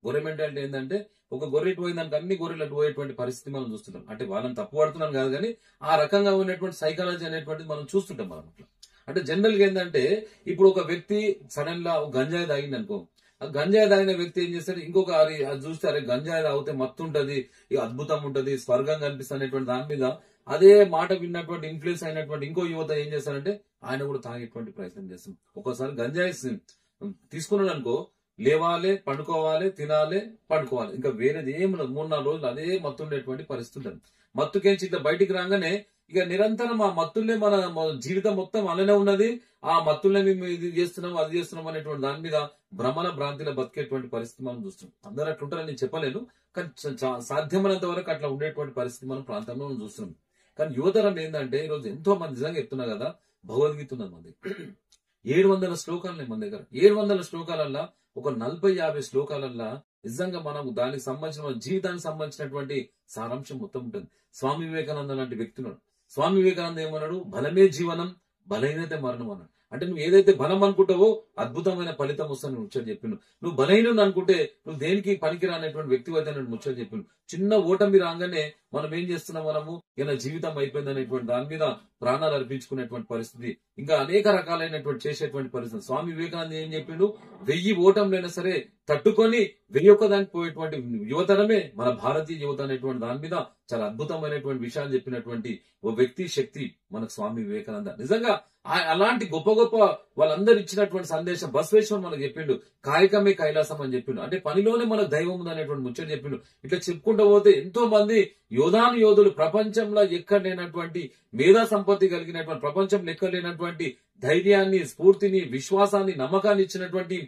గొర్రె మెంటాలిటీ ఏంటంటే ఒక గొర్రె ఇటు పోయిందానికి అన్ని గొర్రెలు అటు పోయేటువంటి పరిస్థితి మనం చూస్తుంటాం. అంటే వాళ్ళని తప్పు పడుతున్నాం కాదు, కానీ ఆ రకంగా ఉన్నటువంటి సైకాలజీ అనేటువంటిది మనం చూస్తుంటాం మనం అట్లా. అంటే జనరల్ గా ఏంటంటే ఇప్పుడు ఒక వ్యక్తి సడన్ గా గంజాయి తాగింది అనుకో, ఆ గంజాయి తాగిన వ్యక్తి ఏం చేస్తాడు, ఇంకొక అది చూస్తే అరే గంజాయి తాగితే మత్తు ఉంటది, అద్భుతం ఉంటది, స్వర్గం కనిపిస్తుంది అనేటువంటి దాని మీద అదే మాట విన్నటువంటి ఇన్ఫ్లుయెన్స్ అయినటువంటి ఇంకో యువత ఏం చేస్తారంటే ఆయన కూడా తాగేటువంటి ప్రయత్నం చేస్తాం. ఒక్కోసారి గంజాయి తీసుకున్నాడు అనుకో, లేవాలి, పండుకోవాలి, తినాలి, పండుకోవాలి, ఇంకా వేరేది ఏమి 3-4 రోజులు అదే మత్తు ఉండేటువంటి పరిస్థితి ఉంటుంది. మత్తుకేంచి ఇట్లా బయటికి రాగానే ఇక నిరంతరం ఆ మత్తుల్నే మన జీవితం మొత్తం అలానే ఉన్నది, ఆ మత్తుల్నే మేము ఇది చేస్తున్నాం అది చేస్తున్నాం అనేటువంటి దాని మీద భ్రమల భ్రాంతిలో బతికేటువంటి పరిస్థితి మనం చూస్తున్నాం. అందరూ అట్లుంటారని నేను చెప్పలేను, కానీ సాధ్యమైనంత వరకు అట్లా ఉండేటువంటి పరిస్థితి మన ప్రాంతంలో మనం చూస్తున్నాం. కానీ యువతరం ఏంటంటే ఈరోజు ఎంతో మంది నిజంగా చెప్తున్నా కదా, భగవద్గీత ఉన్నది మన దగ్గర 700 శ్లోకాలు మన దగ్గర. 700 శ్లోకాలల్లా ఒక 40-50 శ్లోకాలల్లా నిజంగా మనం దానికి సంబంధించిన మన జీవితానికి సంబంధించినటువంటి సారాంశం మొత్తం ఉంటుంది. స్వామి వివేకానంద లాంటి వ్యక్తులు, స్వామి వివేకానంద ఏమన్నాడు, బలమే జీవనం, బలహీనతే మరణం అన్నాడు. అంటే నువ్వు ఏదైతే బలం అనుకుంటావో అద్భుతమైన ఫలితం వస్తుంది ముచ్చట చెప్పిండు. నువ్వు బలహీనుడు అనుకుంటే నువ్వు దేనికి పనికిరానటువంటి వ్యక్తి అయితే ముచ్చట చెప్పిండు. చిన్న ఓటమి రాగానే మనం ఏం చేస్తున్నాం, మనము ఇలా జీవితం అయిపోయింది అనేటువంటి దాని మీద ప్రాణాలు అర్పించుకునేటువంటి పరిస్థితి, ఇంకా అనేక రకాలైనటువంటి చేసేటువంటి పరిస్థితి. స్వామి వివేకానంద ఏం చెప్పిండు, 1000 ఓటంలైనా సరే తట్టుకొని 1001 దానికి పోయేటువంటి యువతరమే మన భారతీయ యువత అనేటువంటి దాని మీద చాలా అద్భుతమైనటువంటి విషయాలు చెప్పినటువంటి ఓ వ్యక్తి శక్తి మనకు స్వామి వివేకానంద. నిజంగా అలాంటి గొప్ప గొప్ప వాళ్ళందరూ ఇచ్చినటువంటి సందేశం బసవేశ్వర్ మనకు చెప్పిండు, కాయకమే కైలాసం అని చెప్పిండు. అంటే పనిలోనే మనకు దైవం ఉంది అనేటువంటి ముచ్చట చెప్పిండు. ఇట్లా చెప్పుకుంటూ పోతే ఎంతో మంది యోధులు ప్రపంచంలో ఎక్కడ లేనటువంటి మేధా సంపత్తి కలిగినటువంటి, ప్రపంచంలో ఎక్కడ లేనటువంటి ధైర్యాన్ని, స్ఫూర్తిని, విశ్వాసాన్ని, నమ్మకాన్ని ఇచ్చినటువంటి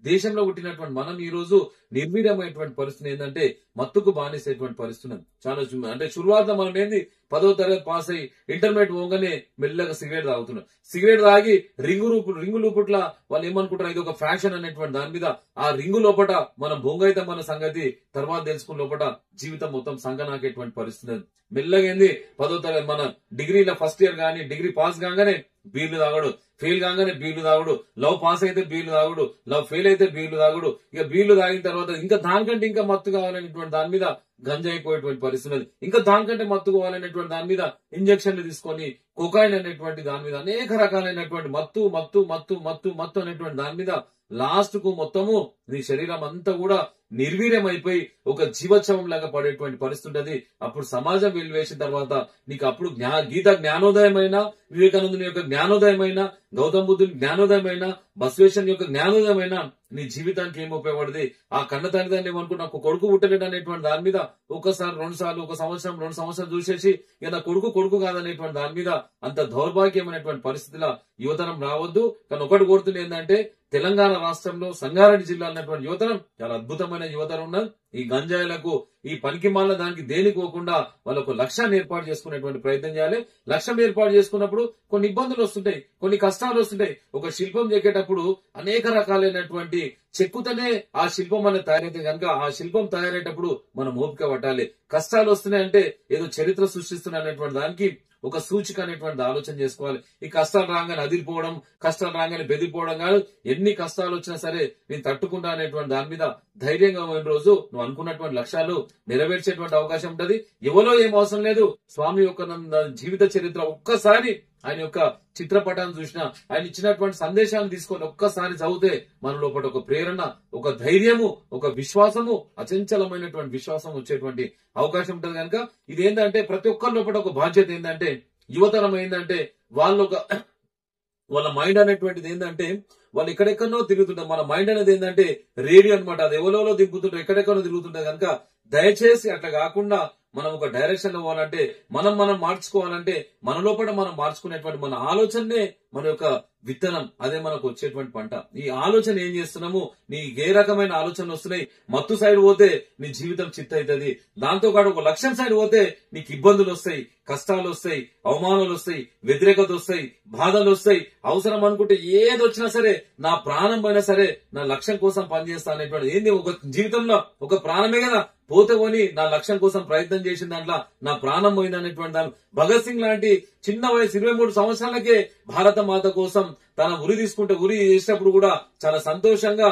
దేశంలో పుట్టినటువంటి మనం ఈ రోజు నిర్వీర్యమైనటువంటి పరిస్థితి ఏంటంటే మత్తుకు బానిసేటువంటి పరిస్థితి. చాలా అంటే శురువాత మనం ఏంది 10వ తరగతి పాస్ అయ్యి ఇంటర్మీడియట్ పోగానే మెల్లగా సిగరెట్ తాగుతున్నాం. సిగరెట్ తాగి రింగు లోపట్ల వాళ్ళు ఏమనుకుంటారు, ఇది ఒక ఫ్యాషన్ అనేటువంటి దాని మీద ఆ రింగు లోపట మనం బొంగైతే మన సంగతి తర్వాత తెలుసుకున్న లోపట జీవితం మొత్తం సంగనాకేటువంటి పరిస్థితి. మెల్లగా ఏంది 10వ తరగతి మన డిగ్రీలో ఫస్ట్ ఇయర్ కానీ డిగ్రీ పాస్ కాగానే బీర్లు తాగడు, ఫెయిల్ కాగానే బీర్లు తాగుడు, లవ్ పాస్ అయితే బీర్లు తాగుడు, లవ్ ఫెయిల్ అయితే బీర్లు తాగుడు, ఇక బీర్లు తాగిన తర్వాత ఇంకా దానికంటే ఇంకా మత్తు కావాలనేటువంటి దాని మీద గంజా అయిపోయేటువంటి పరిస్థితి, ఇంకా దానికంటే మత్తు కావాలనేటువంటి దాని మీద ఇంజక్షన్లు తీసుకొని కొకైన్ అనేటువంటి దాని మీద అనేక రకాలైనటువంటి మత్తు మత్తు మత్తు మత్తు మత్తు అనేటువంటి దాని మీద లాస్ట్ కు మొత్తము నీ శరీరం అంతా కూడా నిర్వీర్యం అయిపోయి ఒక జీవోత్సవం లాగా పడేటువంటి పరిస్థితి ఉంటది. అప్పుడు సమాజం వెలివేసిన తర్వాత నీకు అప్పుడు గీత జ్ఞానోదయమైన, వివేకానందుని యొక్క జ్ఞానోదయమైన, గౌతమ బుద్ధుని జ్ఞానోదయమైన, బసవేశ్వరుని యొక్క జ్ఞానోదయమైన నీ జీవితానికి ఏం ఉపయోగపడది. ఆ కన్న తల్లిదండ్రులు ఏమనుకున్నా ఒక కొడుకు పుట్టలేడు అనేటువంటి దాని మీద ఒకసారి 2 సార్లు, ఒక సంవత్సరం 2 సంవత్సరాలు చూసేసి ఇక నా కొడుకు కాదనేటువంటి దాని మీద అంత దౌర్భాగ్యమైనటువంటి పరిస్థితిలో యువతరం రావద్దు. కానీ ఒకటి కోరుతుంది ఏంటంటే తెలంగాణ రాష్ట్రంలో సంగారెడ్డి జిల్లా అన్నటువంటి యువతరం చాలా అద్భుతమైన యువతరం ఉన్నది. ఈ గంజాయిలకు, ఈ పనికి మాల దానికి దేనికి పోకుండా వాళ్ళకు లక్ష్యాన్ని ఏర్పాటు చేసుకునేటువంటి ప్రయత్నం చేయాలి. లక్ష్యం ఏర్పాటు చేసుకున్నప్పుడు కొన్ని ఇబ్బందులు వస్తుంటాయి, కొన్ని కష్టాలు వస్తుంటాయి. ఒక శిల్పం చెక్కేటప్పుడు అనేక రకాలైనటువంటి చెక్కుతనే ఆ శిల్పం అనేది తయారైతే కనుక ఆ శిల్పం తయారయ్యేటప్పుడు మనం ఓపిక పట్టాలి. కష్టాలు వస్తున్నాయంటే ఏదో చరిత్ర సృష్టిస్తున్నటువంటి దానికి ఒక సూచిక అనేటువంటి ఆలోచన చేసుకోవాలి. ఈ కష్టాలు రాగానే అదిరిపోవడం, కష్టాలు రాగానే బెదిరిపోవడం కాదు. ఎన్ని కష్టాలు వచ్చినా సరే నేను తట్టుకుంటా అనేటువంటి దాని మీద ధైర్యంగా ఉన్న రోజు నువ్వు అనుకున్నటువంటి లక్ష్యాలు నెరవేర్చేటువంటి అవకాశం ఉంటది. ఎవరో ఏం అవసరం లేదు. స్వామి యొక్క జీవిత చరిత్ర ఒక్కసారి ఆయన యొక్క చిత్రపటాన్ని చూసినా, ఆయన ఇచ్చినటువంటి సందేశాలను తీసుకొని ఒక్కసారి చదివితే మన లోపల ఒక ప్రేరణ, ఒక ధైర్యము, ఒక విశ్వాసము, అచంచలమైనటువంటి విశ్వాసం వచ్చేటువంటి అవకాశం ఉంటది. కనుక ఇది ఏంటంటే ప్రతి ఒక్కరి లోపల ఒక బాధ్యత ఏంటంటే, యువతరం ఏంటంటే వాళ్ళ మైండ్ అనేటువంటిది ఏంటంటే వాళ్ళు ఎక్కడెక్కడో తిరుగుతుంటారు. మన మైండ్ అనేది ఏంటంటే రేడియో అనమాట. అది ఎవరో దింపుతుంటారు, ఎక్కడెక్కడో తిరుగుతుంటారు. కనుక దయచేసి అట్లా కాకుండా మనం ఒక డైరెక్షన్ లో పోవాలంటే, మనం మార్చుకోవాలంటే మన లోపల మనం మార్చుకునేటువంటి మన ఆలోచనే మన యొక్క విత్తనం, అదే మనకు వచ్చేటువంటి పంట. ఈ ఆలోచన ఏం చేస్తున్నాము, నీ ఏ రకమైన ఆలోచనలు వస్తున్నాయి, మత్తు సైడ్ పోతే నీ జీవితం చిత్త అవుతుంది. దాంతో పాటు ఒక లక్ష్యం సైడ్ పోతే నీకు ఇబ్బందులు వస్తాయి, కష్టాలు వస్తాయి, అవమానాలు వస్తాయి, వ్యతిరేకత వస్తాయి, బాధలు వస్తాయి. అవసరం అనుకుంటే ఏది వచ్చినా సరే, నా ప్రాణం పోయినా సరే నా లక్ష్యం కోసం పనిచేస్తా అనేటువంటి ఏంది, ఒక జీవితంలో ఒక ప్రాణమే కదా పోతే పోని నా లక్ష్యం కోసం ప్రయత్నం చేసిన దాంట్లో నా ప్రాణం పోయింది అనేటువంటి దాని. భగత్ సింగ్ లాంటి చిన్న వయసు 23 సంవత్సరాలకే భారత మాత కోసం తన ఉరి తీసుకుంటే, ఉరి చేసినప్పుడు కూడా చాలా సంతోషంగా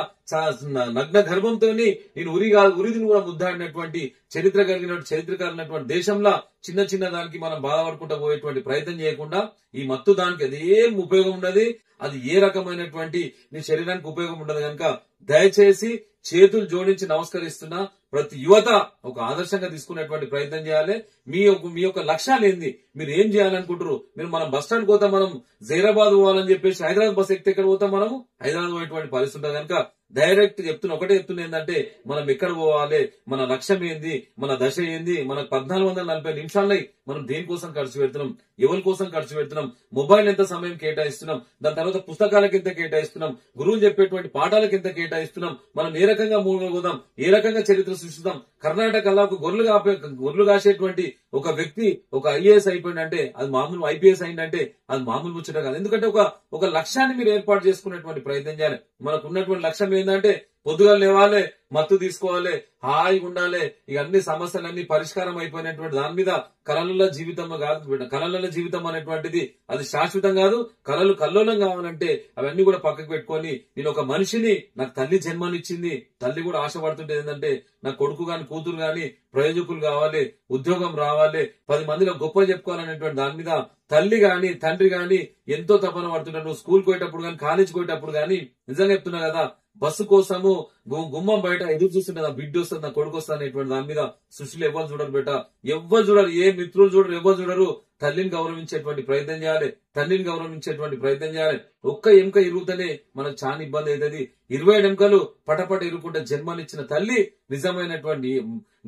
నగ్న గర్భంతో నేను ఉరిదిని కూడా ముద్దాడినటువంటి చరిత్ర కలిగినటువంటి దేశంలో చిన్న దానికి మనం బాధపడుకుంటూ పోయేటువంటి ప్రయత్నం చేయకుండా, ఈ మత్తు దానికి అదేం ఉపయోగం ఉండదు. అది ఏ రకమైనటువంటి నీ శరీరానికి ఉపయోగం ఉండదు. కనుక దయచేసి చేతులు జోడించి నమస్కరిస్తున్నా, ప్రతి యువత ఒక ఆదర్శంగా తీసుకునేటువంటి ప్రయత్నం చేయాలి. మీ యొక్క లక్ష్యాలు ఏంది, మీరు ఏం చేయాలనుకుంటారు? మనం బస్ స్టాండ్ పోతాం, మనం జైరాబాద్ పోవాలని చెప్పేసి హైదరాబాద్ బస్ ఎక్కితే ఎక్కడ పోతాం, మనము హైదరాబాద్ పోయేటువంటి పరిస్థితి ఉంటుంది. కనుక డైరెక్ట్ ఒకటే చెప్తున్నా ఏంటంటే, మనం ఎక్కడ పోవాలి, మన లక్ష్యం ఏంది, మన దశ ఏంది, మనకు 1440 నిమిషాలని మనం దేనికోసం ఖర్చు పెడుతున్నాం, ఎవరి కోసం ఖర్చు పెడుతున్నాం, మొబైల్ ఎంత సమయం కేటాయిస్తున్నాం, దాని తర్వాత పుస్తకాలకు ఎంత కేటాయిస్తున్నాం, గురువులు చెప్పేటువంటి పాఠాలకు ఎంత కేటాయిస్తున్నాం, మనం ఏ రకంగా మూడోదాం, ఏ రకంగా చరిత్ర సృష్టిస్తాం. కర్ణాటకలో ఒక గొర్రెలు కాసేటువంటి ఒక వ్యక్తి ఒక ఐఏఎస్ అయిపోయిందంటే, అది మామూలు ఐపీఎస్ అయిందంటే అది మామూలు ముచ్చట కాదు. ఎందుకంటే ఒక లక్ష్యాన్ని మీరు ఏర్పాటు చేసుకునేటువంటి ప్రయత్నం చేయాలి. మనకు ఉన్నటువంటి లక్ష్యం ఏంటంటే, పొద్దుగా లేవాలి, మత్తు తీసుకోవాలి, హాయిగా ఉండాలి, ఇక అన్ని సమస్యలన్నీ పరిష్కారం అయిపోయినటువంటి దాని మీద కళల జీవితం కాదు. కళల జీవితం అనేటువంటిది అది శాశ్వతం కాదు. కళలు కల్లోలం కావాలంటే అవన్నీ కూడా పక్కకు పెట్టుకొని, నేను ఒక మనిషిని, నాకు తల్లి జన్మనిచ్చింది, తల్లి కూడా ఆశపడుతుంటే ఏంటంటే నా కొడుకు గాని కూతురు గాని ప్రయోజకులు కావాలి, ఉద్యోగం రావాలి, 10 మందిలో గొప్ప చెప్పుకోవాలనేటువంటి దాని మీద తల్లి గాని తండ్రి గాని ఎంతో తపన పడుతుంటారు. నువ్వు స్కూల్కి పోయేటప్పుడు గాని, కాలేజీకి పోయేటప్పుడు గాని, నిజంగా చెప్తున్నా కదా, బస్సు కోసము గుమ్మం బయట ఎదురు చూస్తుంటే నా బిడ్డ వస్తుంది, నా కొడుకు వస్తుంది అనేటువంటి దాని మీద సృష్టిలో ఎవరు చూడరు బెట, ఎవరు చూడరు, ఏ మిత్రులు చూడరు, ఎవరు చూడరు. తల్లిని గౌరవించేటువంటి ప్రయత్నం చేయాలి, తండ్రిని గౌరవించేటువంటి ప్రయత్నం చేయాలి. ఒక్క ఎముక ఇరుగుతూనే మనకు చాలా ఇబ్బంది అవుతుంది. 27 ఎముకలు పటపట ఇరుకుంటే జన్మనిచ్చిన తల్లి నిజమైనటువంటి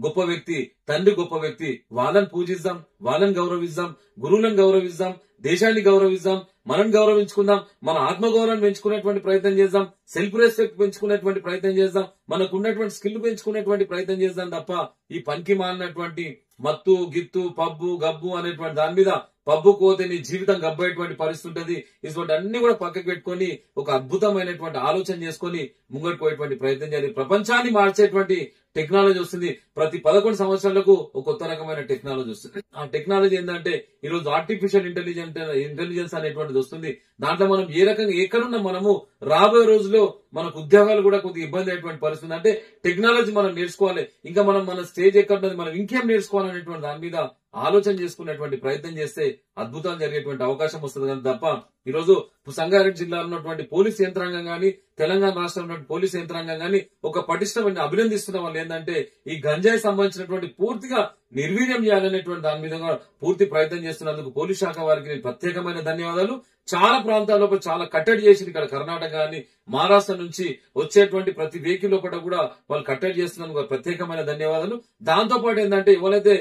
గొప్ప వ్యక్తి, తండ్రి గొప్ప వ్యక్తి. వాళ్ళని పూజిద్దాం, వాళ్ళని గౌరవిద్దాం, గురువులను గౌరవిద్దాం, దేశాన్ని గౌరవిద్దాం, మనం గౌరవించుకుందాం, మన ఆత్మగౌరవం పెంచుకునేటువంటి ప్రయత్నం చేద్దాం, సెల్ఫ్ రెస్పెక్ట్ పెంచుకునేటువంటి ప్రయత్నం చేద్దాం, మనకు ఉన్నటువంటి స్కిల్ పెంచుకునేటువంటి ప్రయత్నం చేద్దాం. తప్ప ఈ పనికి మాలినటువంటి మత్తు గిత్తు పబ్బు గబ్బు అనేటువంటి దాని మీద, పబ్బు పోతే నీ జీవితం గబ్బేటువంటి పరిస్థితి ఉంటుంది. ఇటువంటి అన్ని కూడా పక్కకు పెట్టుకొని ఒక అద్భుతమైనటువంటి ఆలోచన చేసుకొని ముంగట్టు పోయేటువంటి ప్రయత్నం చేయాలి. ప్రపంచాన్ని మార్చేటువంటి టెక్నాలజీ వస్తుంది. ప్రతి 11 సంవత్సరాలకు ఒక కొత్త రకమైన టెక్నాలజీ వస్తుంది. ఆ టెక్నాలజీ ఏంటంటే ఈరోజు ఆర్టిఫిషియల్ ఇంటెలిజెన్స్ అనేటువంటిది వస్తుంది. దాంట్లో మనం ఏ రకంగా ఎక్కడున్నా మనము రాబోయే రోజుల్లో మనకు ఉద్యోగాలు కూడా కొద్దిగా ఇబ్బంది అయ్యేటువంటి పరిస్థితి. అంటే టెక్నాలజీ మనం నేర్చుకోవాలి, ఇంకా మన స్టేజ్ ఎక్కడున్నది, మనం ఇంకేం నేర్చుకోవాలనేటువంటి దాని మీద ఆలోచన చేసుకునేటువంటి ప్రయత్నం చేస్తే అద్భుతాలు జరిగేటువంటి అవకాశం వస్తుంది. కానీ తప్ప ఈరోజు సంగారెడ్డి జిల్లాలో ఉన్నటువంటి పోలీస్ యంత్రాంగం గాని, తెలంగాణ రాష్ట్రంలో పోలీస్ యంత్రాంగం గాని ఒక పటిష్టమైన అభినందిస్తున్న వాళ్ళు ఏంటంటే, ఈ గంజాయి సంబంధించినటువంటి పూర్తిగా నిర్వీర్యం చేయాలనేటువంటి దాని మీద పూర్తి ప్రయత్నం చేస్తున్నందుకు పోలీస్ శాఖ వారికి ప్రత్యేకమైన ధన్యవాదాలు. చాలా ప్రాంతాల్లో చాలా కట్టడి చేసింది. ఇక్కడ కర్ణాటక గాని, మహారాష్ట్ర నుంచి వచ్చేటువంటి ప్రతి వెహికల్ లోపల కూడా వాళ్ళు కట్టడి చేస్తున్నందుకు ప్రత్యేకమైన ధన్యవాదాలు. దాంతో పాటు ఏంటంటే, ఎవరైతే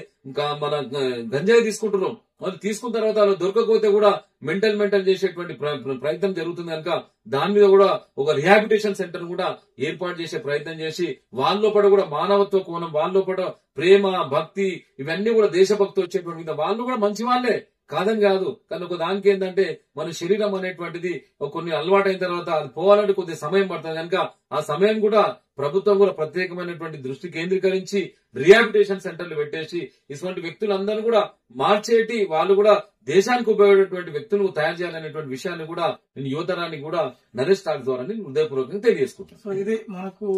మన గంజాయి తీసుకుంటున్నారో వాళ్ళు తీసుకున్న తర్వాత వాళ్ళు దొరకకపోతే కూడా మెంటల్ చేసేటువంటి ప్రయత్నం జరుగుతుంది. కనుక దాని మీద కూడా ఒక రిహాబిలిటేషన్ సెంటర్ కూడా ఏర్పాటు చేసే ప్రయత్నం చేసి, వాళ్ళ లోపల కూడా మానవత్వ కోణం, వాళ్ళ లోపల ప్రేమ భక్తి ఇవన్నీ కూడా దేశభక్తి వచ్చేటువంటి మీద వాళ్ళు కూడా మంచి వాళ్ళే, కాదని కాదు, కానీ ఒక దానికి ఏంటంటే మన శరీరం అనేటువంటిది కొన్ని అలవాటైన తర్వాత అది పోవాలంటే కొద్ది సమయం పడుతుంది కనుక ఆ సమయం కూడా ప్రభుత్వం కూడా ప్రత్యేకమైనటువంటి దృష్టి కేంద్రీకరించి రిహాబిలిటేషన్ సెంటర్లు పెట్టేసి ఇటువంటి వ్యక్తులందరూ కూడా మార్చేటి వాళ్ళు కూడా దేశానికి ఉపయోగపడేటువంటి వ్యక్తులను తయారు చేయాలనేటువంటి విషయాన్ని కూడా నేను యువతరానికి కూడా నరేష్ టాక్ ద్వారా నేను హృదయపూర్వకంగా తెలియజేసుకుంటాను. సో ఇది మనకు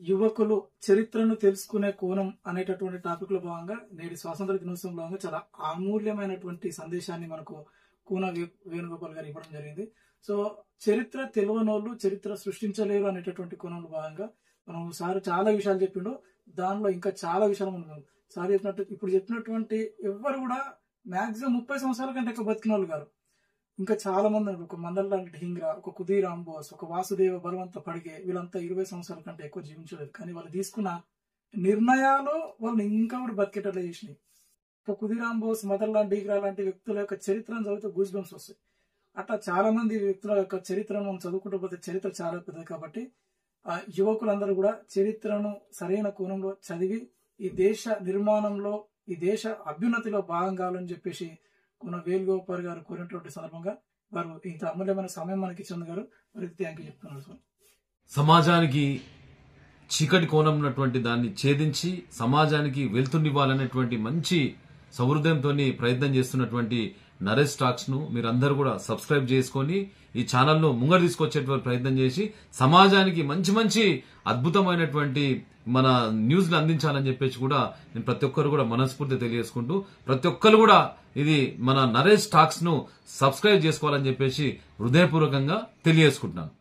యువకులు చరిత్రను తెలుసుకునే కోణం అనేటటువంటి టాపిక్ లో భాగంగా నేటి స్వాతంత్ర దినోత్సవం భాగంగా చాలా అమూల్యమైనటువంటి సందేశాన్ని మనకు కూన వేణుగోపాల్ గారు ఇవ్వడం జరిగింది. సో చరిత్ర తెలియనోళ్ళు చరిత్ర సృష్టించలేరు అనేటటువంటి కోణంలో భాగంగా మనం సార్ చాలా విషయాలు చెప్పిండు. దానిలో ఇంకా చాలా విషయాలు మనం సార్ చెప్పినట్టు ఇప్పుడు చెప్పినటువంటి ఎవ్వరు కూడా మాక్సిమం 30 సంవత్సరాల కంటే ఎక్కువ బతికిన వాళ్ళు గారు. ఇంకా చాలా మంది ఉన్నారు. ఒక మందల్లాల్ ఢీంగ్రా, ఒక కుదీరామ్ బోస్, ఒక వాసుదేవ బలవంత పడిగే, వీళ్ళంతా 20 సంవత్సరాల కంటే ఎక్కువ జీవించలేదు. కానీ వాళ్ళు తీసుకున్న నిర్ణయాలు వాళ్ళని ఇంకా కూడా బతికేటట్లు చేసినాయి. ఒక కుదీరామ్ బోస్, మదన్లాల్ ఢీంగ్రా లాంటి వ్యక్తుల యొక్క చరిత్రను చదివితే గూస్ బంప్స్ వస్తాయి. అట్లా చాలా మంది వ్యక్తుల యొక్క చరిత్రను మనం చదువుకుంటూ పోతే చరిత్ర చాలా పెద్దది. కాబట్టి ఆ యువకులందరూ కూడా చరిత్రను సరైన కోణంలో చదివి ఈ దేశ నిర్మాణంలో ఈ దేశ అభ్యున్నతిలో భాగం కావాలని చెప్పేసి మన వేణుగోపాల్ గారు కోరినటువంటి సందర్భంగా వారు ఇంత అమూల్యమైన సమయం మనకి ఇచ్చిన గారు వారికి థ్యాంక్ యూ చెప్తున్నారు సార్. సమాజానికి చీకటి కోణం ఉన్నటువంటి దాన్ని ఛేదించి సమాజానికి వెళ్తునివ్వాలనేటువంటి మంచి సౌహృదయంతో ప్రయత్నం చేస్తున్నటువంటి నరేష్ టాక్స్ ను మీరందరూ కూడా సబ్స్క్రైబ్ చేసుకొని ఈ ఛానల్ ను ముంగర తీసుకొచ్చేటువంటి ప్రయత్నం చేసి సమాజానికి మంచి మంచి అద్భుతమైనటువంటి మన న్యూస్లు అందించాలని చెప్పేసి కూడా నేను ప్రతి ఒక్కరు కూడా మనస్ఫూర్తి తెలియజేసుకుంటూ ప్రతి ఒక్కరు కూడా ఇది మన నరేష్ టాక్స్ ను సబ్స్క్రైబ్ చేసుకోవాలని చెప్పేసి హృదయపూర్వకంగా తెలియజేసుకుంటున్నాను.